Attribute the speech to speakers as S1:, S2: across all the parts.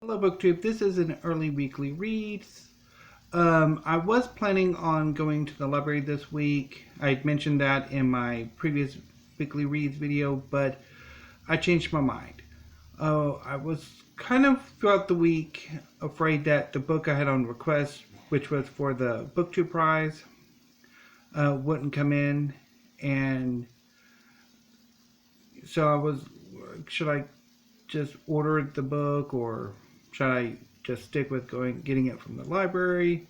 S1: Hello BookTube, this is an early weekly reads. I was planning on going to the library this week. I had mentioned that in my previous weekly reads video, but I changed my mind. I was kind of throughout the week afraid that the book I had on request, which was for the BookTube prize, wouldn't come in, and so I was, should I just order the book, or should I just stick with getting it from the library?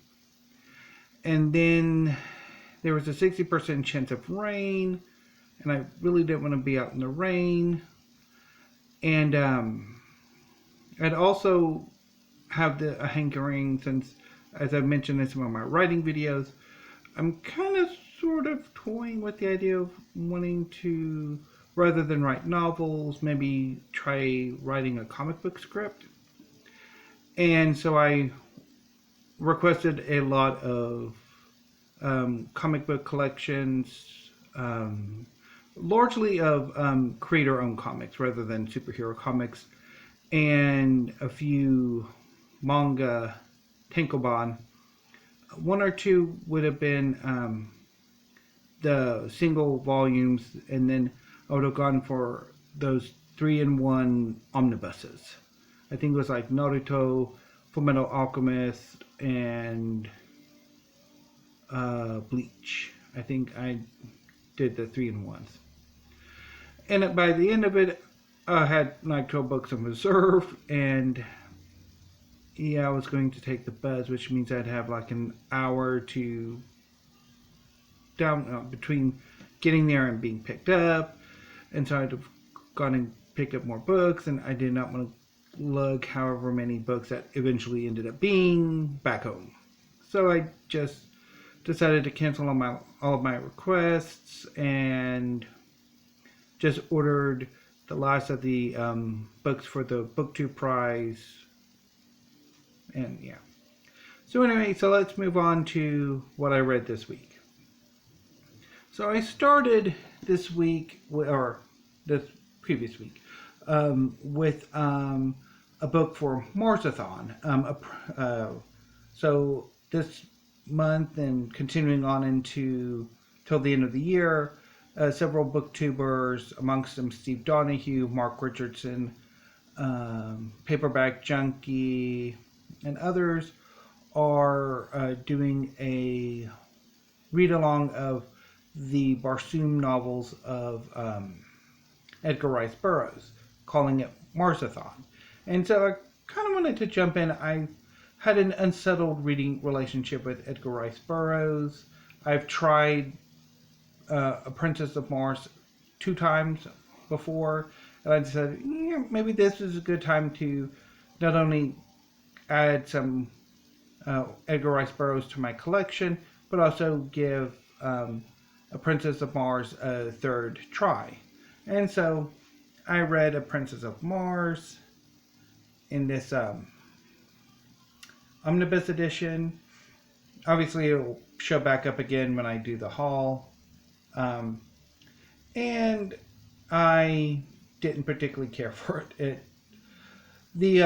S1: And then there was a 60% chance of rain, and I really didn't want to be out in the rain. And I'd also have a hankering, since, as I've mentioned in some of my writing videos, I'm kind of sort of toying with the idea of wanting to, rather than write novels, maybe try writing a comic book script. And so I requested a lot of comic book collections, largely of creator-owned comics rather than superhero comics, and a few manga tankobon. One or two would have been the single volumes, and then I would have gone for those 3-in-1 omnibuses. I think it was like Naruto, Fullmetal Alchemist, and Bleach. I think I did the 3-in-1s. And by the end of it, I had like 12 books in reserve, and yeah, I was going to take the bus, which means I'd have like an hour to between getting there and being picked up, and so I'd have gone and picked up more books, and I did not want to lug however many books that eventually ended up being back home. So I just decided to cancel all of my requests and just ordered the last of the books for the BookTube prize. And yeah. So anyway, so let's move on to what I read this week. So I started this week, or this previous week, with a book for Marsathon. So this month and continuing on till the end of the year, several booktubers, amongst them Steve Donahue, Mark Richardson, Paperback Junkie, and others, are doing a read-along of the Barsoom novels of Edgar Rice Burroughs, calling it Marsathon. And so I kind of wanted to jump in. I had an unsettled reading relationship with Edgar Rice Burroughs. I've tried A Princess of Mars 2 times before, and I decided, yeah, maybe this is a good time to not only add some Edgar Rice Burroughs to my collection, but also give A Princess of Mars a third try. And so I read A Princess of Mars in this omnibus edition. Obviously it'll show back up again when I do the haul. And I didn't particularly care for it. The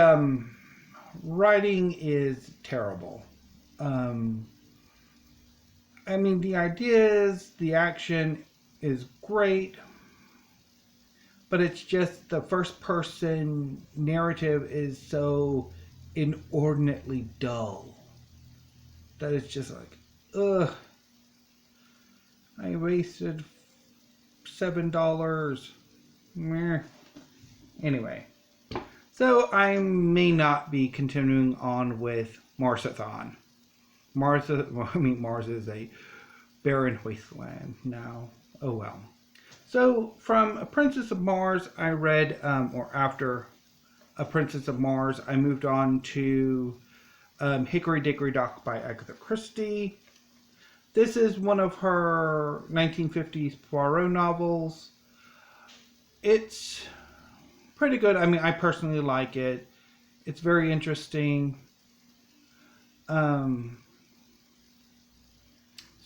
S1: writing is terrible. I mean, the ideas, the action is great, but it's just the first person narrative is so inordinately dull that it's just like, ugh, I wasted $7. Meh. Anyway, so I may not be continuing on with Marsathon. Mars is a barren wasteland now. Oh well. So from A Princess of Mars, I read, or after A Princess of Mars, I moved on to Hickory, Dickory, Dock by Agatha Christie. This is one of her 1950s Poirot novels. It's pretty good. I mean, I personally like it. It's very interesting.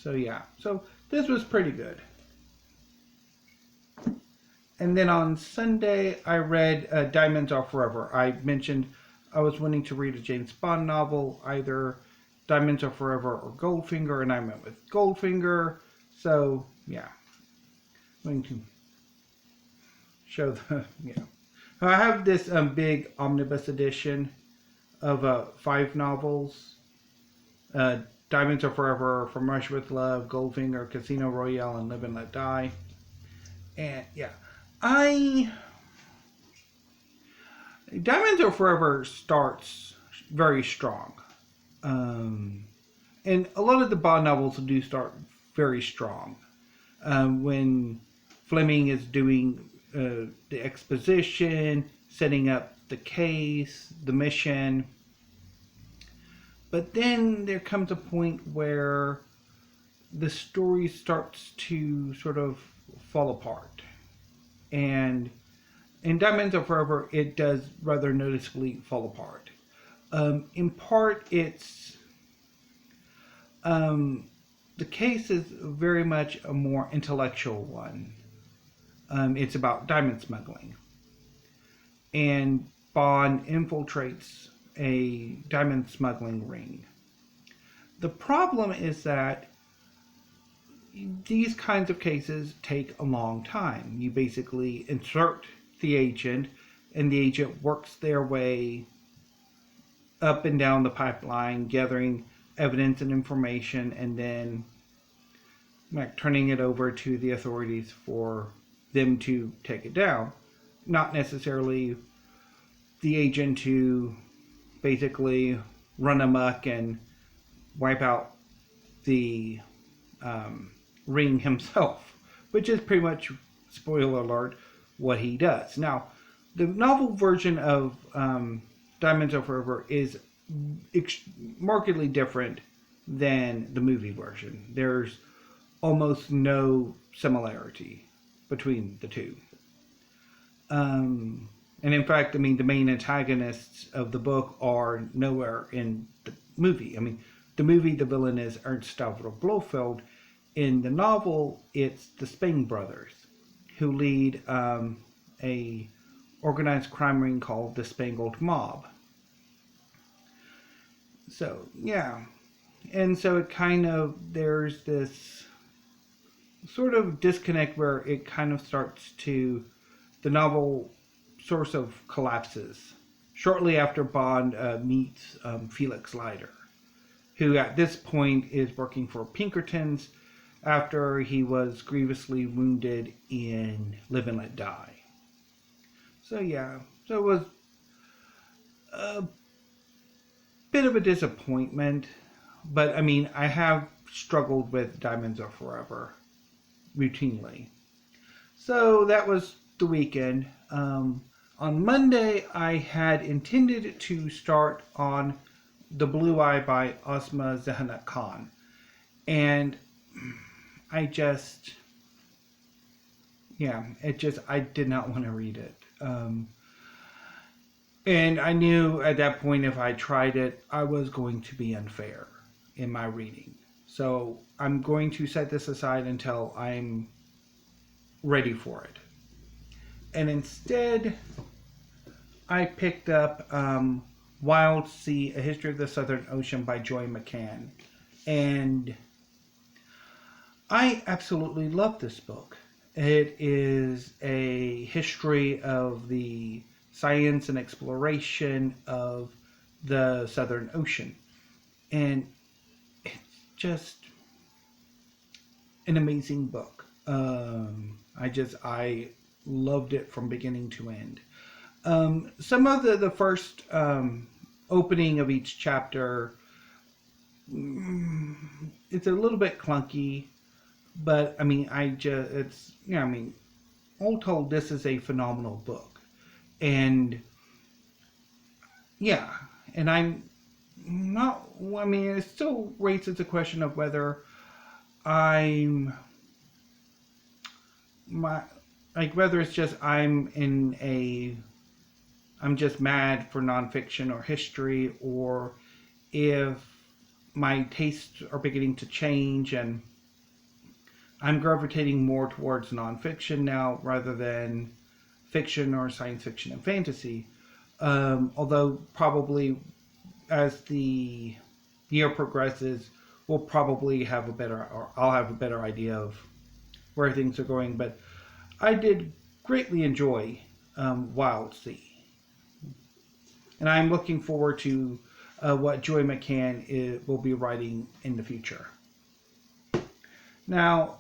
S1: So yeah, so this was pretty good. And then on Sunday, I read Diamonds Are Forever. I mentioned I was wanting to read a James Bond novel, either Diamonds Are Forever or Goldfinger, and I went with Goldfinger. So, yeah. I'm going to show the, yeah. I have this big omnibus edition of 5 novels. Diamonds Are Forever, From Russia with Love, Goldfinger, Casino Royale, and Live and Let Die. And, yeah. Diamonds Are Forever starts very strong. And a lot of the Bond novels do start very strong. When Fleming is doing the exposition, setting up the case, the mission. But then there comes a point where the story starts to sort of fall apart. And in Diamonds Are Forever, it does rather noticeably fall apart. In part, it's the case is very much a more intellectual one. It's about diamond smuggling. And Bond infiltrates a diamond smuggling ring. The problem is that these kinds of cases take a long time. You basically insert the agent, and the agent works their way up and down the pipeline, gathering evidence and information, and then turning it over to the authorities for them to take it down. Not necessarily the agent to basically run amok and wipe out the ring himself, which is pretty much, spoiler alert, what he does. Now, the novel version of Diamonds Are Forever is markedly different than the movie version. There's almost no similarity between the two. And in fact, the main antagonists of the book are nowhere in the movie. The movie, the villain is Ernst Stavro Blofeld. In the novel, it's the Spang brothers, who lead a organized crime ring called the Spangled Mob. So, yeah. And so it kind of, there's this sort of disconnect where it kind of starts to, the novel sort of collapses shortly after Bond meets Felix Leiter, who at this point is working for Pinkertons after he was grievously wounded in Live and Let Die. So yeah, so it was a bit of a disappointment, but I have struggled with Diamonds Are Forever routinely. So that was the weekend. On Monday, I had intended to start on The Blue Eye by Ausma Zhehanat Khan, and I did not want to read it. And I knew at that point if I tried it, I was going to be unfair in my reading. So I'm going to set this aside until I'm ready for it. And instead, I picked up Wild Sea, A History of the Southern Ocean by Joy McCann. And I absolutely love this book. It is a history of the science and exploration of the Southern Ocean. And it's just an amazing book. I loved it from beginning to end. Some of the first opening of each chapter, it's a little bit clunky, but all told, this is a phenomenal book. And yeah, and I'm not, it still raises the question of whether whether it's just I'm just mad for nonfiction or history, or if my tastes are beginning to change and I'm gravitating more towards nonfiction now rather than fiction or science fiction and fantasy. Although probably as the year progresses, we'll probably have a better, or I'll have a better idea of where things are going. But I did greatly enjoy Wild Sea, and I'm looking forward to what Joy McCann will be writing in the future. Now,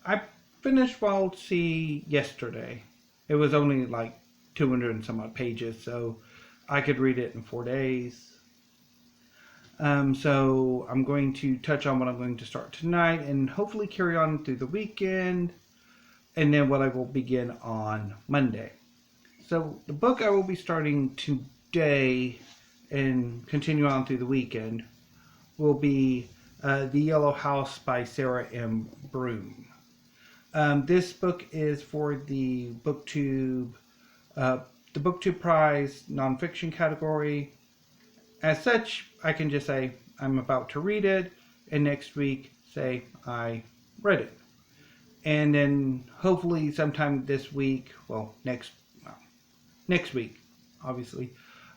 S1: I finished Wild Sea yesterday. It was only like 200 and some odd pages, so I could read it in 4 days. So I'm going to touch on what I'm going to start tonight and hopefully carry on through the weekend, and then what I will begin on Monday. So the book I will be starting today and continue on through the weekend will be The Yellow House by Sarah M. Broom. This book is for the BookTube Prize nonfiction category. As such, I can just say I'm about to read it, and next week say I read it. And then hopefully sometime this week, next week, obviously,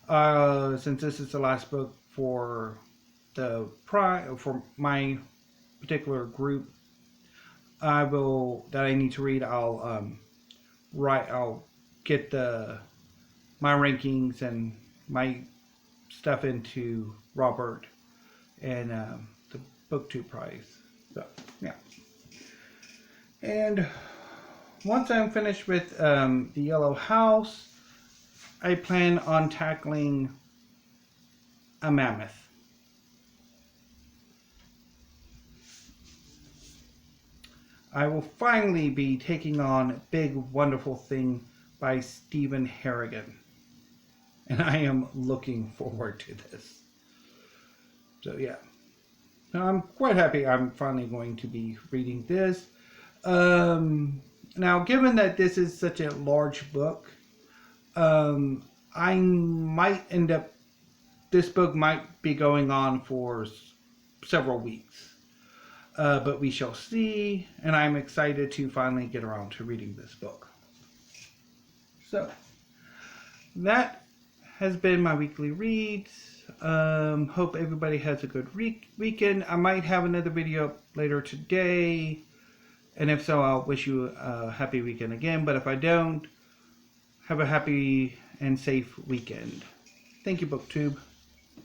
S1: since this is the last book for for my particular group, that I need to read. I'll get my rankings and my stuff into Robert and the BookTube Prize. So yeah, and once I'm finished with The Yellow House, I plan on tackling A Mammoth. I will finally be taking on Big Wonderful Thing by Stephen Harrigan. And I am looking forward to this. So yeah. Now, I'm quite happy I'm finally going to be reading this. Now, given that this is such a large book, I might end up... This book might be going on for several weeks. But we shall see, and I'm excited to finally get around to reading this book. So, that has been my weekly reads. Hope everybody has a good weekend. I might have another video later today, and if so, I'll wish you a happy weekend again. But if I don't, have a happy and safe weekend. Thank you, BookTube.